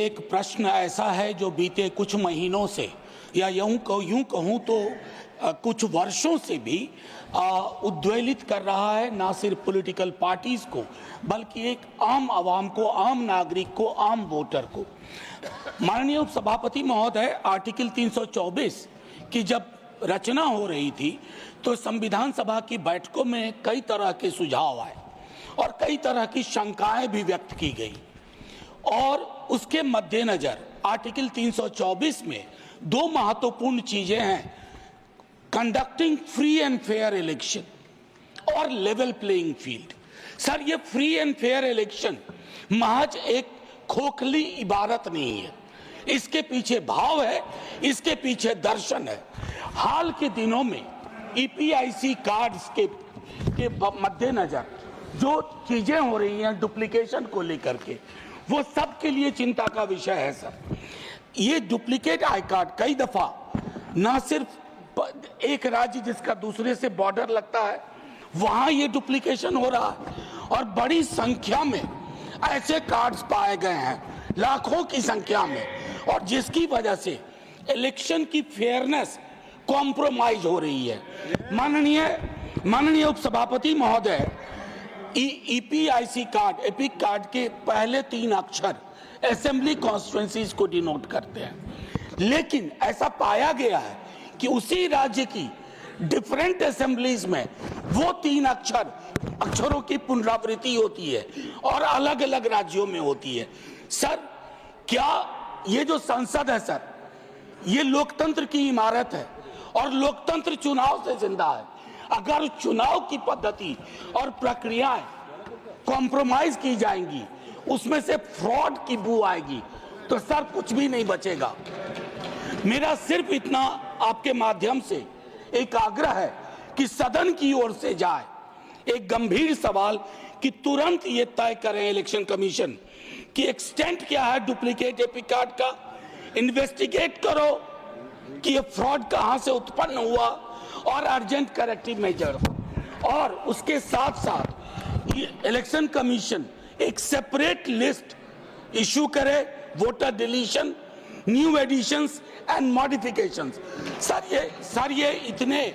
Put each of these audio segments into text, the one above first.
एक प्रश्न ऐसा है जो बीते कुछ महीनों से या यूं कहूं तो कुछ वर्षों से भी उद्वेलित कर रहा है, ना सिर्फ पॉलिटिकल पार्टीज को बल्कि एक आम आवाम को, आम नागरिक को, आम वोटर को। माननीय उपसभापति महोदय, आर्टिकल 324 की जब रचना हो रही थी तो संविधान सभा की बैठकों में कई तरह के सुझाव आए और कई तरह की शंकाएं भी व्यक्त की गई और उसके मद्देनजर आर्टिकल 324 में दो महत्वपूर्ण चीजें हैं, conducting free and fair election और लेवल प्लेइंग फील्ड। सर, ये फ्री एंड फेयर इलेक्शन महज एक खोखली इबारत नहीं है, इसके पीछे भाव है, इसके पीछे दर्शन है। हाल के दिनों में ईपीआईसी कार्ड्स के मद्देनजर जो चीजें हो रही हैं डुप्लीकेशन को लेकर के, वो सबके लिए चिंता का विषय है। सर, ये डुप्लीकेट आई कार्ड कई दफा ना सिर्फ एक राज्य जिसका दूसरे से बॉर्डर लगता है वहां ये डुप्लीकेशन हो रहा है और बड़ी संख्या में ऐसे कार्ड्स पाए गए हैं, लाखों की संख्या में, और जिसकी वजह से इलेक्शन की फेयरनेस कॉम्प्रोमाइज हो रही है। माननीय उपसभापति महोदय, ईपीआईसी कार्ड, एपिक कार्ड के पहले 3 अक्षर असेंबली कॉन्स्टिट्यूएंसीज को डिनोट करते हैं, लेकिन ऐसा पाया गया है कि उसी राज्य की डिफरेंट असेंबलीज में वो 3 अक्षरों की पुनरावृत्ति होती है और अलग अलग राज्यों में होती है। सर, क्या ये जो संसद है सर, ये लोकतंत्र की इमारत है और लोकतंत्र चुनाव से जिंदा है। अगर चुनाव की पद्धति और प्रक्रियाएं कॉम्प्रोमाइज की जाएंगी, उसमें से फ्रॉड की बू आएगी, तो सर कुछ भी नहीं बचेगा। मेरा सिर्फ इतना आपके माध्यम से एक आग्रह है कि सदन की ओर से जाए एक गंभीर सवाल कि तुरंत ये तय करें इलेक्शन कमीशन कि एक्सटेंट क्या है डुप्लीकेट एपिक कार्ड का, इन्वेस्टिगेट करो कि ये फ्रॉड कहां से उत्पन्न हुआ और अर्जेंट करेक्टिव मेजर, और उसके साथ साथ इलेक्शन कमीशन एक सेपरेट लिस्ट इशू करे, voter deletion, new additions and modifications. Sir ये इतने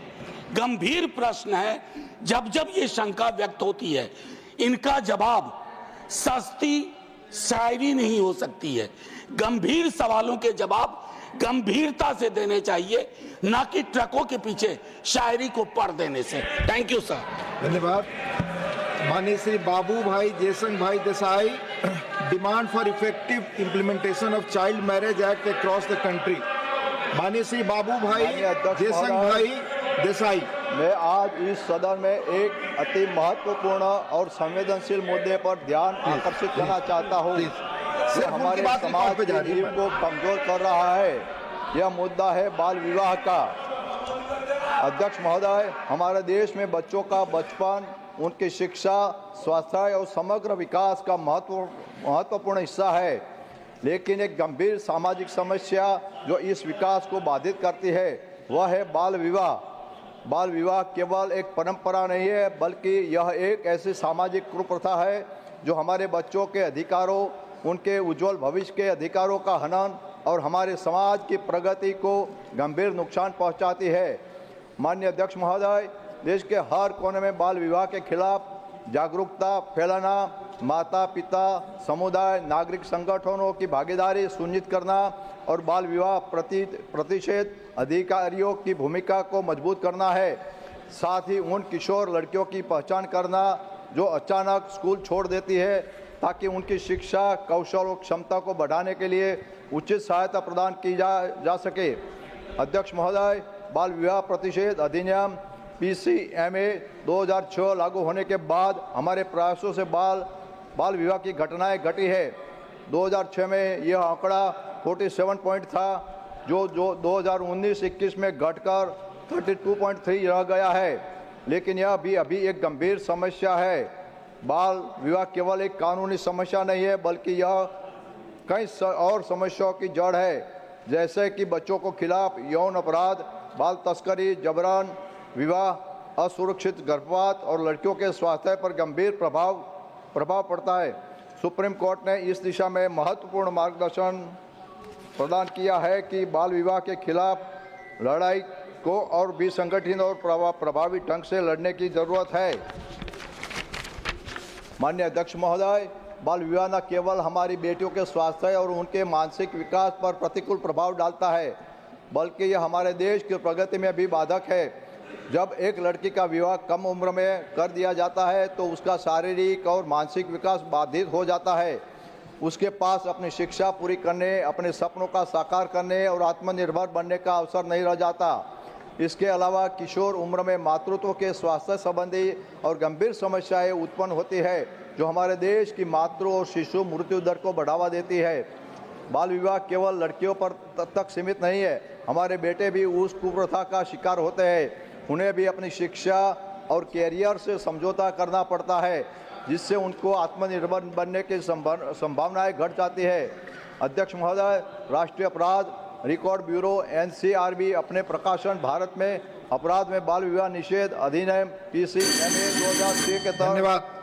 गंभीर प्रश्न है, जब ये शंका व्यक्त होती है, इनका जवाब सस्ती शायरी नहीं हो सकती है। गंभीर सवालों के जवाब गंभीरता से देने चाहिए, ना कि ट्रकों के पीछे शायरी को पढ़ देने से। Thank you sir. धन्यवाद। माननीय श्री बाबू भाई जयसंग भाई Desai, demand for effective implementation of child marriage act across the country. माननीय श्री बाबू भाई जयसंग भाई देसाई, मैं आज इस सदन में एक अति महत्वपूर्ण और संवेदनशील मुद्दे पर ध्यान आकर्षित करना चाहता हूँ। यह हमारे समाज के जीव को कमजोर कर रहा है। यह मुद्दा है बाल विवाह का। अध्यक्ष महोदय, हमारे देश में बच्चों का बचपन, उनकी शिक्षा, स्वास्थ्य और समग्र विकास का महत्वपूर्ण हिस्सा है, लेकिन एक गंभीर सामाजिक समस्या जो इस विकास को बाधित करती है वह है बाल विवाह। बाल विवाह केवल एक परंपरा नहीं है, बल्कि यह एक ऐसी सामाजिक कुप्रथा है जो हमारे बच्चों के अधिकारों, उनके उज्जवल भविष्य के अधिकारों का हनन और हमारे समाज की प्रगति को गंभीर नुकसान पहुंचाती है। माननीय अध्यक्ष महोदय, देश के हर कोने में बाल विवाह के खिलाफ जागरूकता फैलाना, माता पिता, समुदाय, नागरिक संगठनों की भागीदारी सुनिश्चित करना और बाल विवाह प्रतिषेध अधिकारियों की भूमिका को मजबूत करना है। साथ ही उन किशोर लड़कियों की पहचान करना जो अचानक स्कूल छोड़ देती है, ताकि उनकी शिक्षा, कौशल और क्षमता को बढ़ाने के लिए उचित सहायता प्रदान की जा सके। अध्यक्ष महोदय, बाल विवाह प्रतिषेध अधिनियम PCMA 2006 लागू होने के बाद हमारे प्रयासों से बाल विवाह की घटनाएं घटी है। 2006 में यह आंकड़ा 47 पॉइंट था, जो 2019-21 में घटकर 32.3 रह गया है। लेकिन यह भी अभी एक गंभीर समस्या है। बाल विवाह केवल एक कानूनी समस्या नहीं है, बल्कि यह कई और समस्याओं की जड़ है, जैसे कि बच्चों को खिलाफ यौन अपराध, बाल तस्करी, जबरन विवाह, असुरक्षित गर्भपात और लड़कियों के स्वास्थ्य पर गंभीर प्रभाव पड़ता है। सुप्रीम कोर्ट ने इस दिशा में महत्वपूर्ण मार्गदर्शन प्रदान किया है कि बाल विवाह के खिलाफ लड़ाई को और भी संगठित और प्रभावी ढंग से लड़ने की जरूरत है। माननीय अध्यक्ष महोदय, बाल विवाह न केवल हमारी बेटियों के स्वास्थ्य और उनके मानसिक विकास पर प्रतिकूल प्रभाव डालता है, बल्कि यह हमारे देश की प्रगति में भी बाधक है। जब एक लड़की का विवाह कम उम्र में कर दिया जाता है तो उसका शारीरिक और मानसिक विकास बाधित हो जाता है। उसके पास अपनी शिक्षा पूरी करने, अपने सपनों का साकार करने और आत्मनिर्भर बनने का अवसर नहीं रह जाता। इसके अलावा किशोर उम्र में मातृत्व के स्वास्थ्य संबंधी और गंभीर समस्याएं उत्पन्न होती है, जो हमारे देश की मातृ और शिशु मृत्यु दर को बढ़ावा देती है। बाल विवाह केवल लड़कियों पर तक सीमित नहीं है, हमारे बेटे भी उस कुप्रथा का शिकार होते हैं। उन्हें भी अपनी शिक्षा और कैरियर से समझौता करना पड़ता है, जिससे उनको आत्मनिर्भर बनने की संभावनाएं घट जाती है। अध्यक्ष महोदय, राष्ट्रीय अपराध रिकॉर्ड ब्यूरो NCRB अपने प्रकाशन भारत में अपराध में बाल विवाह निषेध अधिनियम PCMA 2006 के तहत